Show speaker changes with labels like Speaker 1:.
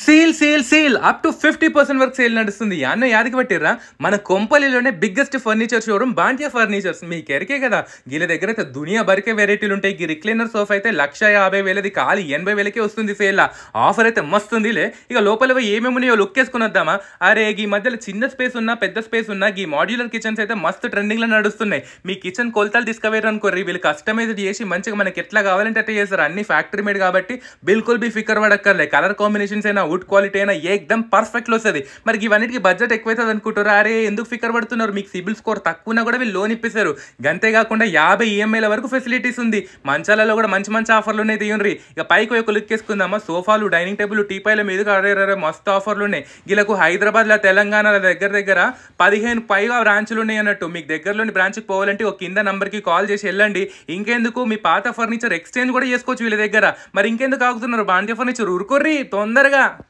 Speaker 1: Sale sale sale up to 50% వరకు sale నడుస్తుంది. అన్న యాదికి పెట్టిర్రా మన కొంపల్లిలోనే బిగ్గెస్ట్ ఫర్నిచర్ షోరూమ్ బాంటియా ఫర్నిచర్స్. మీకు ఎరికే కదా, వీళ్ళ దగ్గర అయితే దునియా బరికే వెరైటీలు ఉంటాయి. ఈ రిక్లైనర్ సోఫా అయితే 150,000 ఖాళీ 80,000కే వస్తుంది. సేల్ ఆఫర్ అయితే మస్తుందిలే. ఇక లోపల ఏమేమి ఉన్నాయో లుక్ వేసుకుని వద్దామా? అరే ఈ మధ్యలో చిన్న స్పేస్ ఉన్నా పెద్ద స్పేస్ ఉన్నా ఈ మాడ్యులర్ కిచెన్స్ అయితే మస్తు ట్రెండింగ్ లో నడుస్తున్నాయి. మీ కిచెన్ కొలతలు తీసుకువేరు అనుకోర్రి, వీళ్ళు కస్టమైజ్ చేసి మంచిగా మనకి ఎట్లా కావాలంటే అట్లా చేస్తారు. అన్ని ఫ్యాక్టరీ మేడ్ కాబట్టి బిల్కుల్ బి ఫికర్ పడక్కర్లే. కలర్ కాంబినేషన్స్ అయినా వుడ్ క్వాలిటీ అయినా ఏకదం పర్ఫెక్ట్ వస్తుంది. మరి ఇవన్నిటికి బడ్జెట్ ఎక్కువైతుంది అనుకుంటారు. అరే ఎందుకు ఫికర్ పడుతున్నారు? మీకు సిబిల్ స్కోర్ తక్కువ కూడా వీళ్ళు లోన్ ఇప్పిస్తారు. గంతేకాకుండా 50 ఈఎంఐల వరకు ఫెసిలిటీస్ ఉంది. మంచాలలో కూడా మంచి మంచి ఆఫర్లు ఉన్నాయి. తీయండి. ఇక పైకి ఒక లుక్ వేసుకుందామా? సోఫాలు, డైనింగ్ టేబుల్, టీపాయిల మీద అరే మస్తు ఆఫర్లు ఉన్నాయి. వీళ్ళకు హైదరాబాద్లో, తెలంగాణలో దగ్గర 15 పైగా బ్రాంచ్లు ఉన్నాయి అన్నట్టు. మీకు దగ్గరలోని బ్రాంచ్కి పోవాలంటే ఒక కింద నంబర్కి కాల్ చేసి వెళ్ళండి. ఇంకెందుకు మీ పాత ఫర్నిచర్ ఎక్స్చేంజ్ కూడా చేసుకోవచ్చు వీళ్ళ దగ్గర. మరి ఇంకెందుకు ఆగుతున్నారు? బాంటియా ఫర్నిచర్ ఉరుకోర్రి తొందరగా.